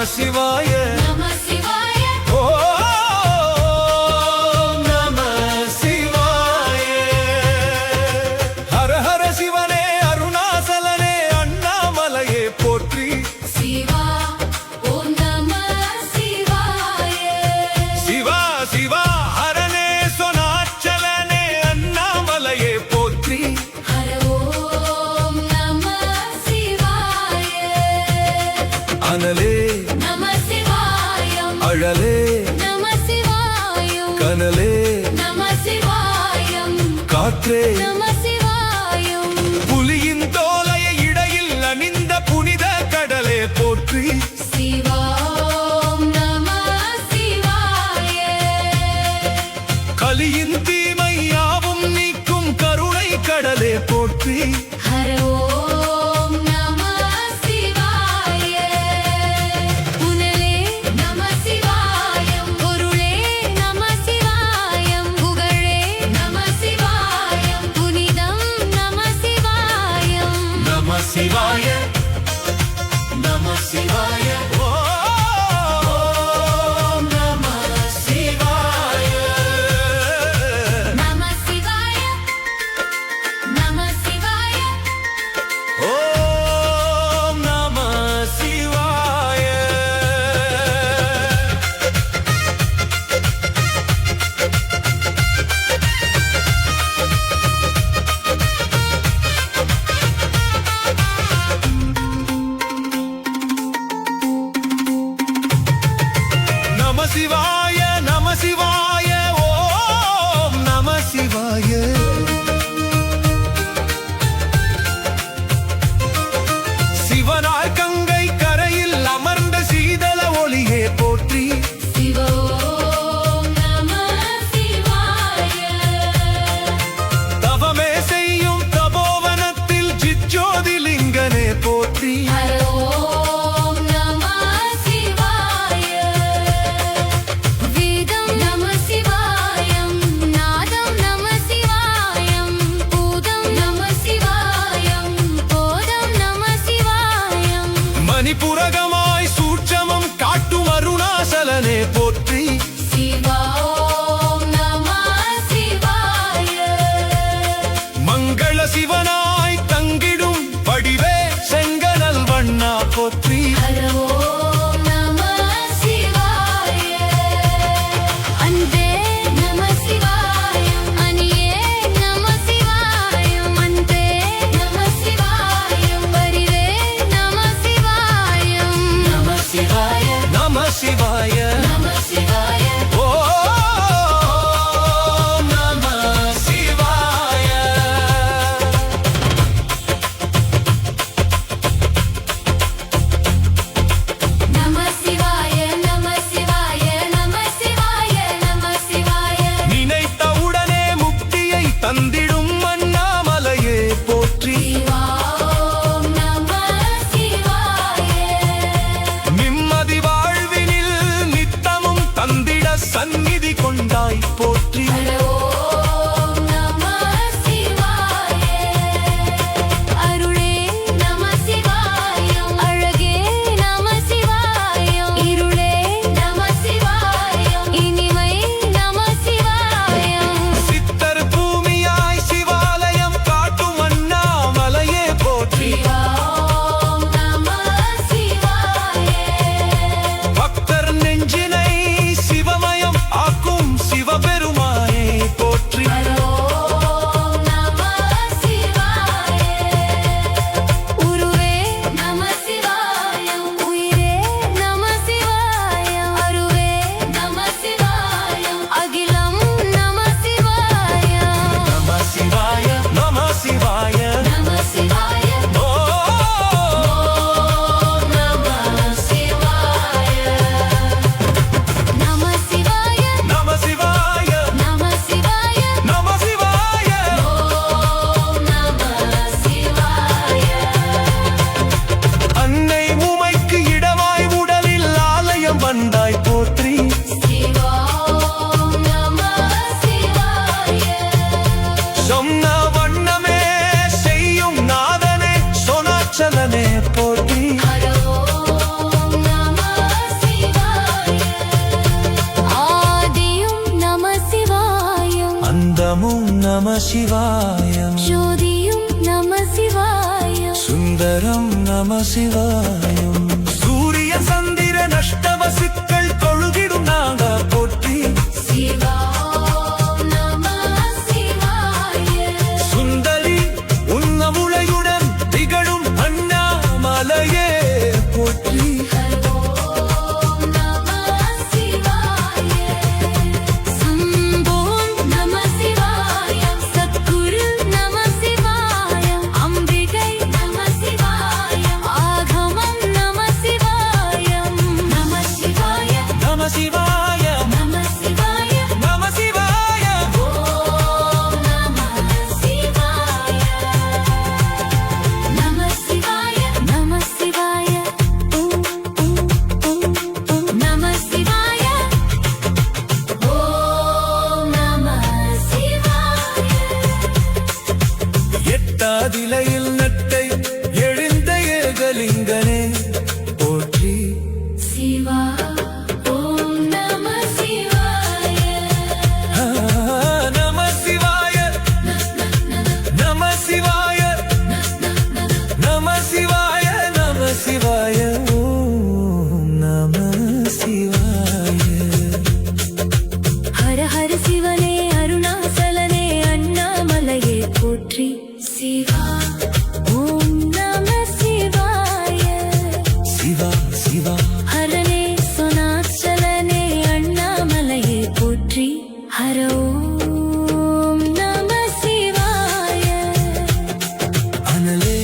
சிவாய நம சிவாய ஓம் நம சிவாய ஹர ஹர சிவனே அருணாசலனே அண்ணாமலையே போற்றி சிவா ஓம் நம சிவாய சிவா சிவா ஹரனே சொனாச்சலனே அண்ணாமலையே போற்றி ஹர ஓம் நம சிவாய அனலே நம சிவாயம் அழலே நம சிவாயம் கனலே நம சிவாயம் காற்றே நம சிவாயம் புலியின் தோலையை இடையில் அணிந்த புனித கடலே போற்றி சிவா ஓம் நம சிவாய கலியின் தீமை யாவும் நீக்கும் கருணை கடலே போற்றி ஹர ஓம் நம சிவாய புனலே நம சிவாயம் பொருளே நம சிவாயம் புகழே நம சிவாயம் புனிதம் நம சிவாயம் நம சிவாய நம சிவாய ஓம் நம சிவாய நம சிவாய நம சிவாய ஓம் நம சிவாய நம சிவாய நம சிவாய ஓம் நம சிவாய சிவனார் கங்கை கரையில் அமர்ந்த சீதள ஒளியே போற்றி சிவா ஓம் நம சிவாய தவமே செய்யும் தபோவனத்தில் ஜிஜ்ஜோதிலிங்கனே போற்றி ஹர ஓம் நம சிவாய வேதம் நம சிவாயம் நாதம் நம சிவாயம் பூதம் நம சிவாயம் போதம் நம சிவாயம் மணிபுரகமாய் சூட்சமம் காட்டும் அருணாசலனே போற்றி சிவா ஓம் நம சிவாய மங்கள சிவனாய் தங்கிடும் வடிவே செங்கனல் வண்ணா போற்றி ஹர ஓம் நம சிவாய அன்பே நம சிவாயம் அணியே நம சிவாயம் அன்பே நம சிவாயம் பரிவே நம சிவாயம் நம சிவாய நம சிவாய நம சிவாய ஓம் நம சிவாய நம சிவாய நம சிவாய நம சிவாய நம சிவாய நினைத்தவுடனே முக்தியை தந்திடும் அண்ணாமலையே போற்றி சிவா ஓம் நம சிவாய நிம்மதி வாழ்வினில் நித்தமும் தந்திட சந்நிதி கொண்டாய் போற்றி ஹர ஓம் நம சிவாய அருளே நம சிவாயம் அழகே நம சிவாயம் இருளே நம சிவாயம் இனிமை நம சிவாயம் சித்தர் பூமியாய் சிவாலயம் காட்டும் அண்ணாமலையே போற்றி சிவா ஓம் நம சிவாய பக்தர் நெஞ்சினை சிவமயம் நம சிவாயம் ஜோதியும் நம சிவாயம் சுந்தரம் நம சிவாயம் சூரிய சந்திர நஷ்டவசுக்கள் தொழுகிடும் நாங்க போற்றி சிவா நம சிவாய சுந்தரி உன்னமுளையுடன் திகழும் அண்ணாமலையே போற்றி ஓம் நம சிவாய சம்போம் நம சிவாயம் சத்குரு நம சிவாயம் அம்பிகை நம சிவாயம் ஆகமம் நம சிவாயம் நம சிவாய நம சிவாய நம சிவாய நம சிவாய ஓம் நம சிவாய நம சிவாய நம சிவாய நம சிவாய ஓம் நம சிவாய எட்டாதிலையில் நட்டை எழுந்த ஏகலிங்கனே போற்றி சிவா ஓம் நம சிவாய நம சிவாய நம சிவாய நம சிவாய நம சிவாய ஓம் நம சிவாய ஹர ஹர சிவனே அருணாசலனே அண்ணாமலையே போற்றி சிவா ஓம் நம சிவாய சிவா சிவா ஹரனே சொனாச்சலனே அண்ணாமலையே போற்றி ஹர ஓம் நம சிவாய அனலே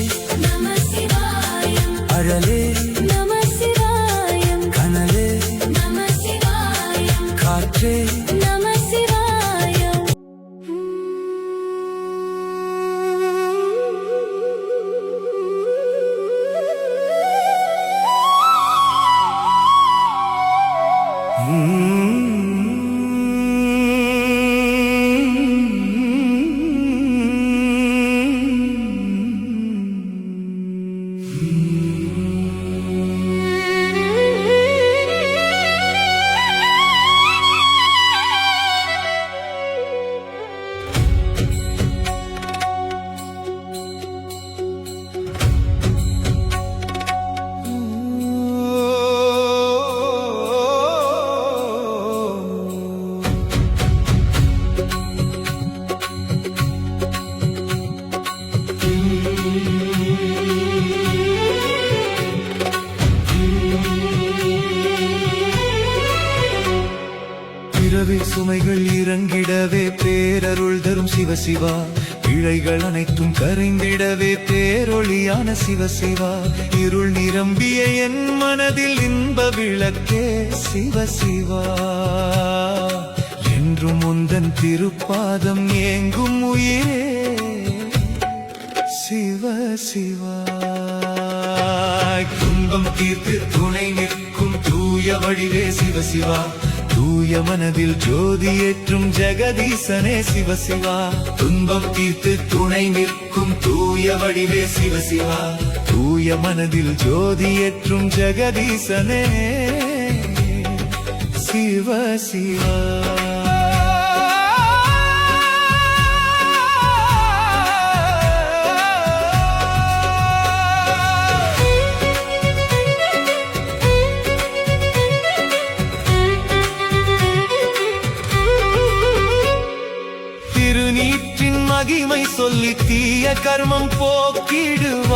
நம சிவாயம் அழலே நம சிவாயம் கனலே நம சிவாயம் காற்றே நம சிவாயம் பிறவி சுமைகள் இறங்கிடவே பேரருள் தரும் சிவசிவா இழைகள் அனைத்தும் கரைந்திடவே பேரொளியான சிவசிவா இருள் நிரம்பிய என் மனதில் இன்ப விளக்கே சிவசிவா என்றும் முந்தன் திருப்பாதம் ஏங்கும் உயிரே சிவசிவா துன்பம் தீர்த்து துணை நிற்கும் தூய வடிவே சிவசிவா தூய மனதில் ஜோதி ஏற்றும் ஜெகதீசனே சிவசிவா துன்பம் தீர்த்து துணை நிற்கும் தூய வடிவே சிவசிவா தூய மனதில் ஜோதி ஏற்றும் ஜெகதீசனே சிவசிவா திருநீற்றின் மகிமை சொல்லி தீய கர்மம் போக்கிடுவாய்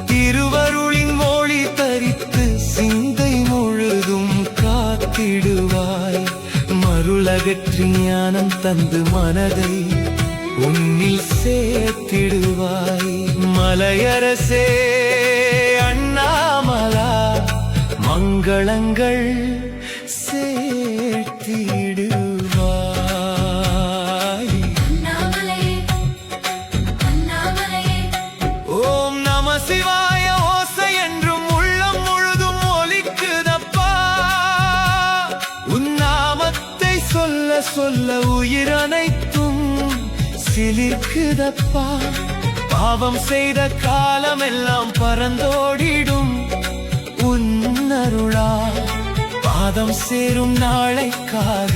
திருவருளின் மொழி தரித்து சிந்தை முழுதும் காத்திடுவாய் மருளகற்றி ஞானம் தந்து மனதை உன்னில் சேர்த்திடுவாய் மலையரசே அண்ணாமலா மங்களங்கள் சேர்த்திடுவாய் அண்ணாமலையே அண்ணாமலையே ஓம் நம சிவாய ஓசை என்றும் உள்ளம் முழுதும் ஒலிக்குதப்பா உன் நாமத்தை சொல்ல சொல்ல உயிர் அனைத்தும் சிலிர்க்குதப்பா பாவம் செய்த காலமெல்லாம் பறந்தோடிடும் உன் அருளா பாதம் சேரும் நாளைக்காக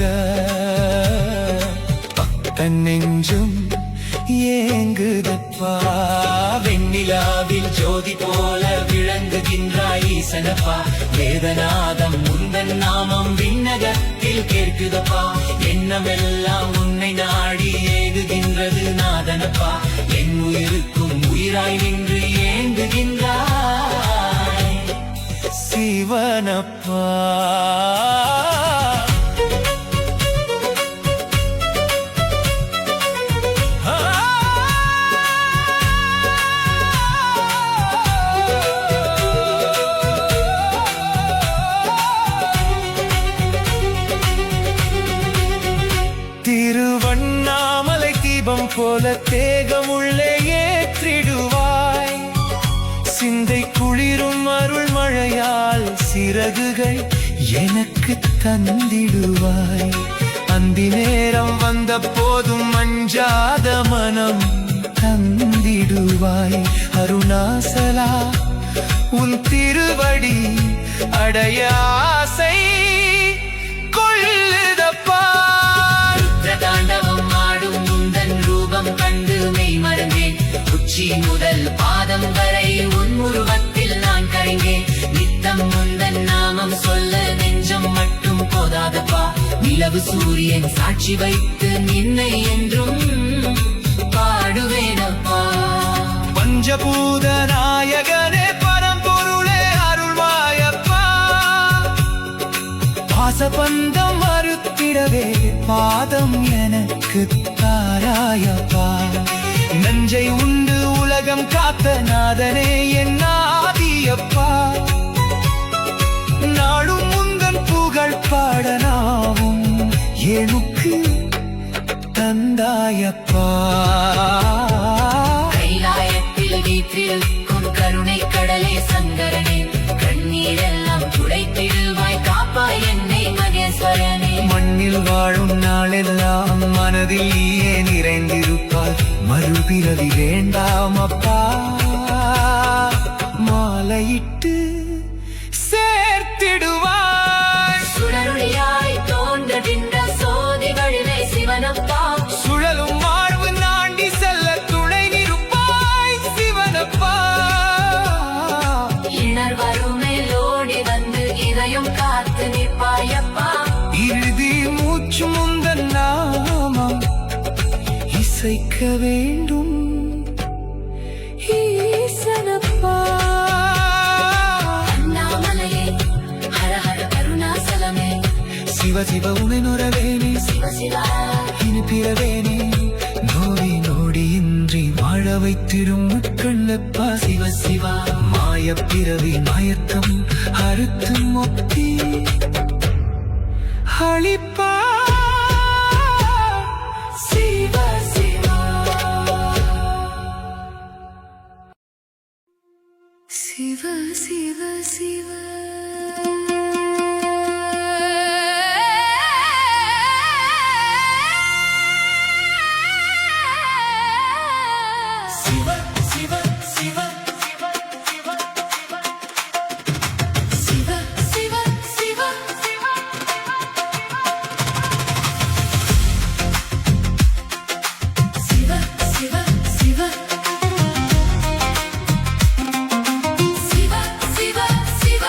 தன் நெஞ்சும் ஏங்குதப்பா. வெண்ணிலாவில் ஜோதி போல விளங்குகின்றாய் ஈசனப்பா. வேதநாதம் உந்தன் நாமம் விண்ணகத்தில் கேட்குதப்பா. எண்ணமெல்லாம் உன்னை நாடி ஏகுகின்றது நாதனப்பா. என் உயிருக்கும் உயிராய் நின்று ஏங்குகின்றாய் சிவனப்பா. திருவண்ணாமலை தீபம் போல தேகமுள்ளே ஏற்றிடுவாய். சிந்தை குளிரும் அருள் மழையால் சிறகுகள் எனக்கு தந்திடுவாய். அந்தி நேரம் வந்த போதும் அஞ்சாத மனம் தந்திடுவாய். அருணாசலா உன் திருவடி அடைய ஆசை கொள்ளுதப்பா. தாண்டவம் ஆடும் முந்தன் ரூபம் கண்டு மெய் மறந்தேன். உச்சி முதல் பாதம் வரை உன் உருவத்தில் நான் கரைந்தேன். நித்தம் முந்தன் நாமம் சொல்ல நெஞ்சம் மட்டும் போதாதப்பா. நிலவு சூரியன் சாட்சி வைத்து நின்னை என்றும் பாடுவேனப்பா. பஞ்சபூத நாயகனே பரம்பொருளே அருள்வாயப்பா. பாசபந்தம் மறுத்திடவே பாதம் எனக்கு தாராயப்பா. நஞ்சை உண்டு உலகம் காத்த நாதனே என் ஆதியப்பா. நாடும் முந்தன் புகழ் பாடனாவும் எனக்கு தந்தாயப்பா. கைலாயத்தில் வீற்றிருக்கும் கருணை கடலே சங்கரனே. கண்ணீரெல்லாம் துடைத்திடுவாய் காப்பாய் என்னை மகேஸ்வரனே. மண்ணில் வாழும் நாளெல்லாம் மனதில் நீயே நிறைந்திருப்பாய். மறுபிறவி வேண்டாம் அப்பா. மாலையிட்டு சேர்த்திடுவாய். சுடருளியாய் தோன்றுகின்ற சோதி வடிவே சிவனப்பா. சுழலும் வாழ்வு நாண்டி செல்ல துணை நிற்பாய் சிவனப்பா. இணர் வறுமையிலோடி வந்து இதயம் காத்து நிற்பாயப்பா. இறுதி மூச்சு முந்தன் நாமம் இசைக்க வேண்டும் ஈசனப்பா. அண்ணாமலையே ஹர ஹர கருணாசலமே. சிவ சிவ உணனுறவேனே சிவ சிவா இனிப்பிறவேனே. நோடி நோடியின்றி வாழ வைத்திடும் உட்கொள்ளப்பா. சிவ சிவா மாயப்பிறவி மாயத்தம் அறுத்து மொத்தி அளிப்பா. சிவ சிவா சிவ சிவ சிவ சிவ சிவ சிவ சிவ சிவ சிவ சிவ சிவ சிவ சிவ சிவ சிவ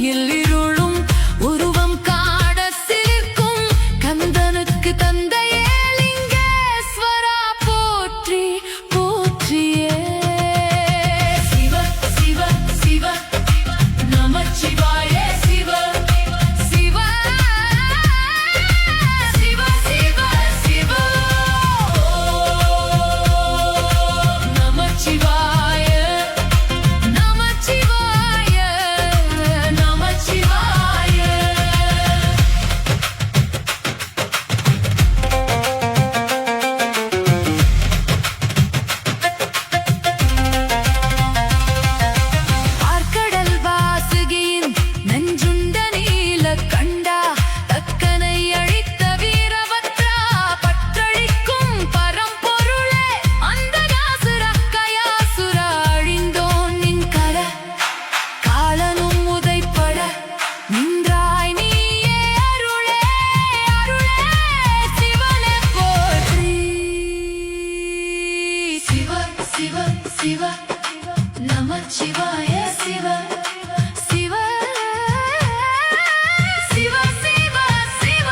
தனிமையில் இருளும் உருவம் காண சிலிர்க்கும் கந்தனுக்கு தந்தையே லிங்கேஸ்வரா போற்றி போற்றியே. சிவ சிவ சிவ நமச்சிவாய சிவ சிவ சிவ சிவ சிவ நமச்சிவாய நமச்சிவாய நமச்சிவாய. ஆர்க்கடல் வாசுகியின் நஞ்சுண்ட நீல கண்டா தக்கனை அழித்த வீரபத்ரா பற்றழிக்கும் பரம்பொருளே அந்தகாசுர கயாசுர அழிந்தோன் நின் கர காலனும் உதைப்பட நின்றாய் நீயே அருளே அருளே சிவனே போற்றி. சிவ சிவ சிவ நமச்சிவாய சிவ சிவ சிவ சிவ சிவ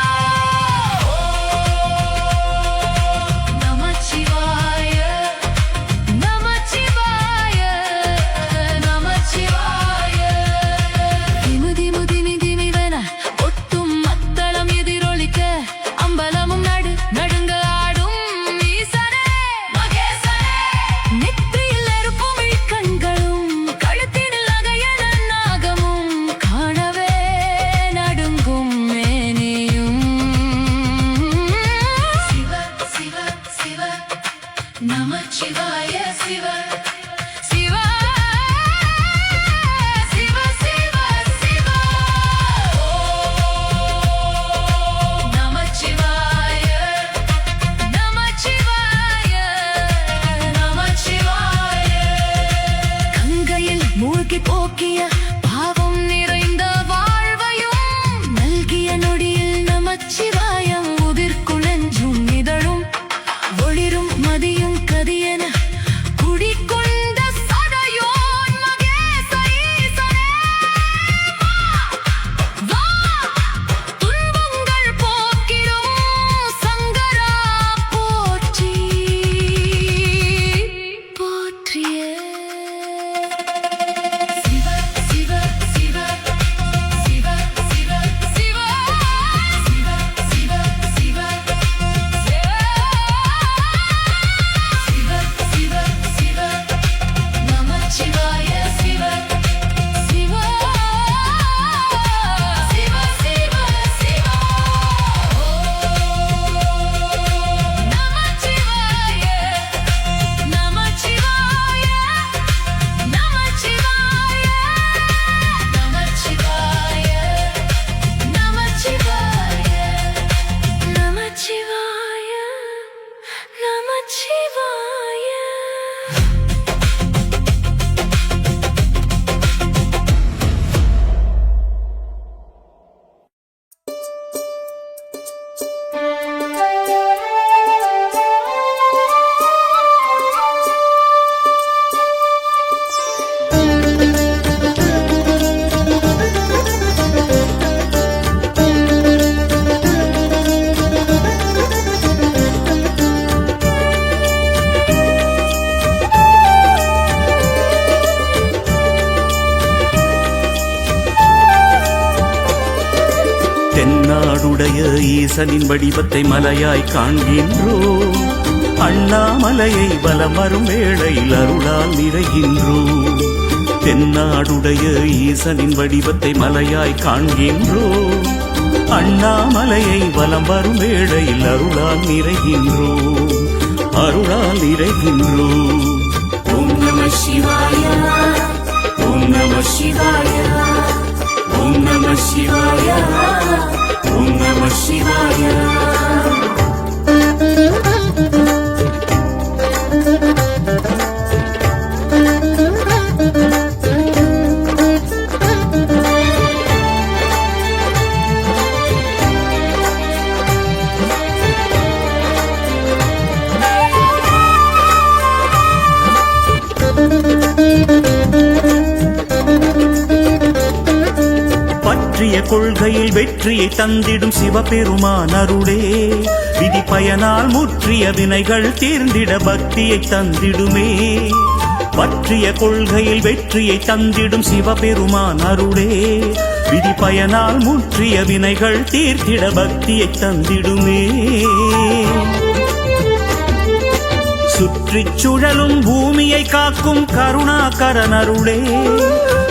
நமச்சிவாய நமச்சிவாய நமச்சிவாய. திமு திமு திமி திமிவென ஒட்டும் மத்தளம் எதிரொலிக்க அம்பலமும் நடுங்க ஆடும் ஈசனே மகேசனே. நெற்றியில் நெருப்பும் கண்களும் கழுத்தினில் நகையன நாகமும் காணவே நடுங்கும் மேனியும். சிவ சிவ சிவ நமச்சிவாய சிவ சிவ சிவ சிவ சிவ நமச்சிவாய நமச்சிவாய நமச்சிவாய. கங்கையில் மூழ்கி போக்கிய பாவம் நிறைந்த வாழ்வையும் நல்கிய நொடியில் நமச்சிவாயம் உதிர்குழஞ்சும் இதழும் ஒளிரும் மதியும் கதியென குடிகொண்ட சடையோன் மகேச ஈசனே வா துன்பங்கள் போக்கிடும் சங்கரா போற்றி போற்றியே. சிவ சிவ சிவ சிவ சிவ சிவ சிவ சிவ சிவ சிவ சிவ நமச்சிவாய சிவ சிவ சிவ சிவ சிவ நமச்சிவாய நமச்சிவாய நமச்சிவாய நமச்சிவாய நமச்சிவாய நமச்சிவாய நமச்சிவாய. தென்னாடுடைய ஈசனின் வடிவத்தை மலையாய் காண்கின்றோம். அண்ணாமலையை வலம் வரும் வேளையில் அருளால் நிறைகின்றோம். தென்னாடுடைய ஈசனின் வடிவத்தை மலையாய் காண்கின்றோம். அண்ணாமலையை வலம் வரும் வேளையில் அருளால் நிறைகின்றோம். அருளால் நிறைகின்றோம். ஓம் நம சிவாய ஓம் நம சிவாய ஓம் நம சிவாய ஓம் நம சிவாய. பற்றிய கொள்கையில் வெற்றியை தந்திடும் சிவபெருமான் அருளே விதி பயனால் முற்றிய வினைகள் தீர்ந்திட பக்தியை தந்திடுமே. பற்றிய கொள்கையில் வெற்றியை தந்திடும் சிவபெருமான் அருளே விதி பயனால் முற்றிய வினைகள் தீர்த்திட பக்தியை தந்திடுமே. சுற்றிச் சுழலும் பூமியை காக்கும் கருணாகரன் அருளே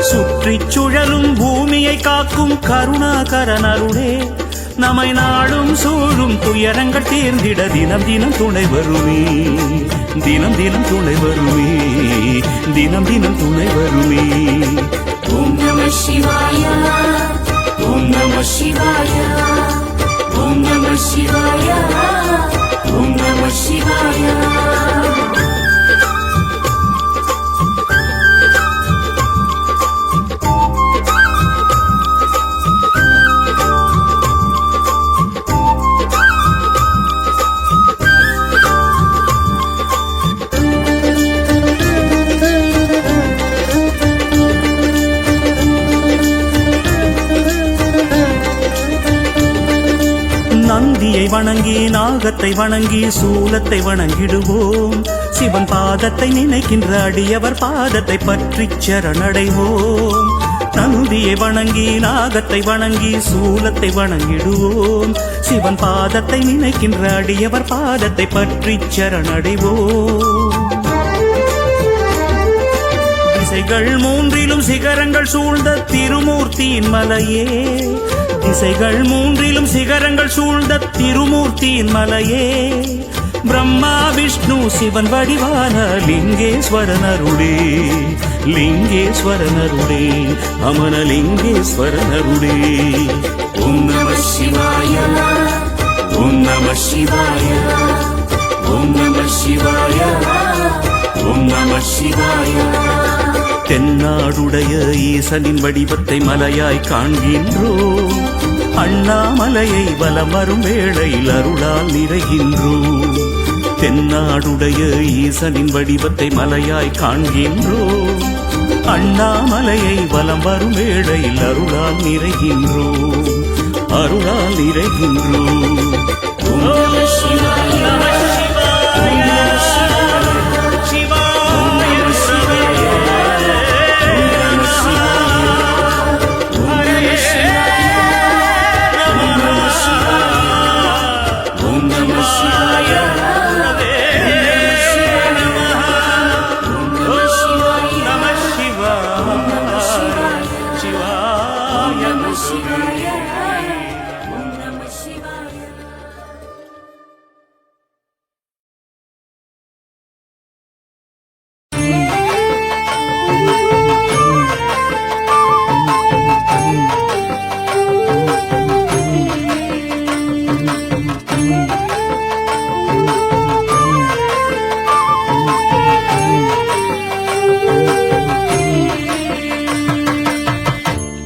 சுற்றிச் சுழலும் பூமியை காக்கும் கருணாகரன் அருளே நம்மை நாடும் சூழும் துயரங்கள் தீர்ந்திட தினம் தினம் துணை வருமே. தினம் தினம் துணை வருமே. தினம் தினம் துணை வருமே. ஓம் நம சிவாய ஓம் நம சிவாய ஓம் நம சிவாய ஓம் நம சிவாய. நந்தியை வணங்கி நாகத்தை வணங்கி சூலத்தை வணங்கிடுவோம். சிவன் பாதத்தை நினைக்கின்ற அடியவர் பாதத்தை பற்றி சரணடைவோம். நந்தியை வணங்கி நாகத்தை வணங்கி சூலத்தை வணங்கிடுவோம். சிவன் பாதத்தை நினைக்கின்ற அடியவர் பாதத்தை பற்றி சரணடைவோம். திசைகள் மூன்றிலும் சிகரங்கள் சூழ்ந்த திருமூர்த்தியின் மலையே திசைகள் மூன்றிலும் சிகரங்கள் சூழ்ந்த திருமூர்த்தியின் மலையே பிரம்மா விஷ்ணு சிவன் வடிவான லிங்கேஸ்வரனருளே லிங்கேஸ்வரனருளே அமனலிங்கேஸ்வரனருளே. ஓம் நம சிவாய ஓம் நம சிவாய ஓம் நம சிவாய ஓம் நம சிவாய. தென்னாடுடைய ஈசனின் வடிவத்தை மலையாய் காண்கின்றோம். அண்ணாமலையை வலம் வரும் வேளையில் அருளால் நிறைகின்றோம். தென்னாடுடைய ஈசனின் வடிவத்தை மலையாய் காண்கின்றோம். அண்ணாமலையை வலம் வரும் வேளையில் அருளால் நிறைகின்றோம். அருளால் நிறைகின்றோம். ஓம் நம சிவாய ஓம் நம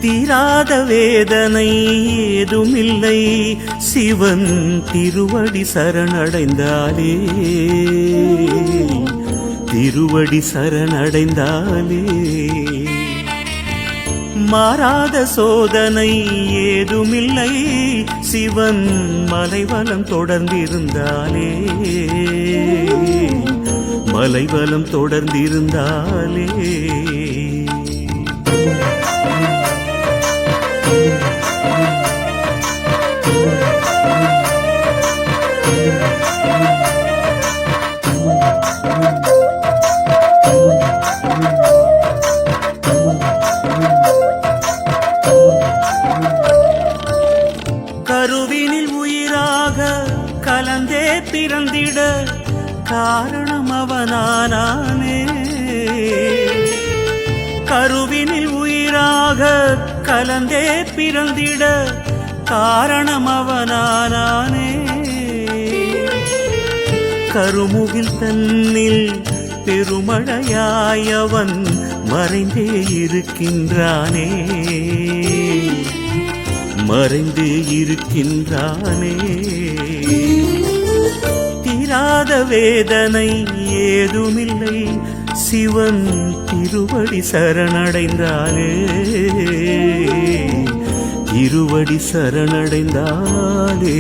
தீராத வேதனை ஏதுமில்லை சிவன் திருவடி சரணடைந்தாலே திருவடி சரணடைந்தாலே. மாறாத சோதனை ஏதுமில்லை சிவன் மலைவலம் தொடர்ந்திருந்தாலே மலைவலம் தொடர்ந்திருந்தாலே. கருவினில் உயிராக கலந்தே பிறந்திட காரணம் அவனானே. கருவினில் உயிராக கலந்தே பிறந்திட காரணம் அவனானே. கருமுகில் தன்னில் பெருமழையாயவன் மறைந்தே இருக்கின்றானே மறைந்தே இருக்கின்றானே. தீராத வேதனை ஏதுமில்லை சிவன் திருவடி சரணடைந்தாலே திருவடி சரணடைந்தாலே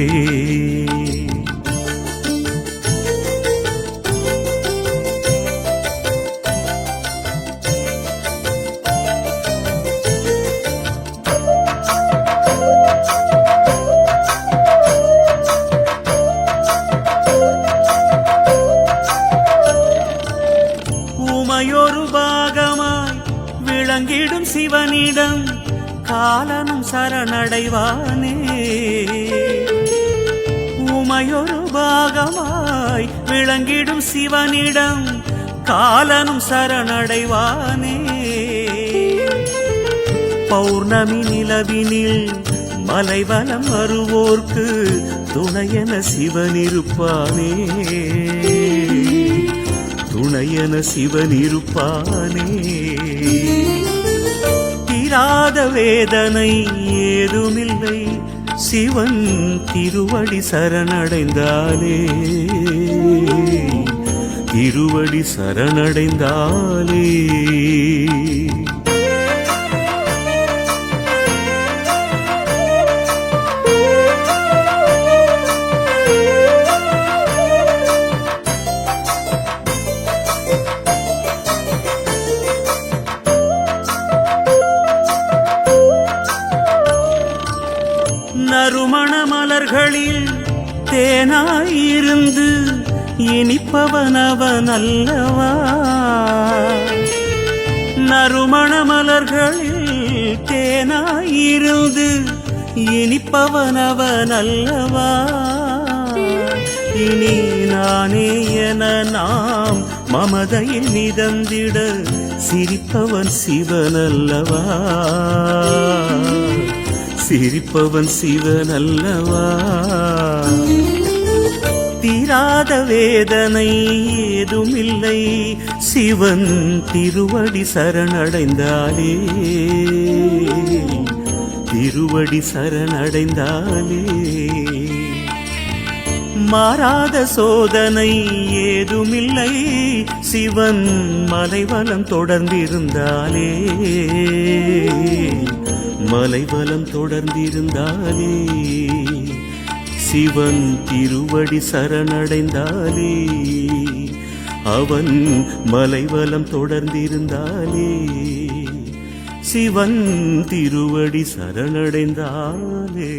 உமையொரு பாகமாய் விளங்கிடும் சிவனிடம் காலனும் சரணடைவானே. உமையொரு பாகமாய் விளங்கிடும் சிவனிடம் காலனும் சரணடைவானே. பௌர்ணமி நிலவினில் மலைவலம் வருவோர்க்கு துணையென சிவனிருப்பானே. துணையென சிவனிருப்பானே. தீராத வேதனை ஏதுமில்லை சிவன் திருவடி சரணடைந்தாலே. திருவடி சரணடைந்தாலே நறுமண மலர்களில் தேனாயிருந்து இனிப்பவனவன் அல்லவா. நறுமண மலர்களில் தேனாயிருந்து இனிப்பவனவன் அல்லவா. இனி நானே என நாம் மமதையில் மிதந்திட சிரிப்பவன் சிவனல்லவா. சிரிப்பவன் சிவனல்லவா. தீராத வேதனை ஏதுமில்லை சிவன் திருவடி சரணடைந்தாலே. திருவடி சரணடைந்தாலே மாறாத சோதனை ஏதுமில்லை சிவன் மலைவலம் தொடர்ந்திருந்தாலே. மலைவலம் தொடர்ந்திருந்தாலே சிவன் திருவடி சரணடைந்தாலே. அவன் மலைவலம் தொடர்ந்திருந்தாலே சிவன் திருவடி சரணடைந்தாலே.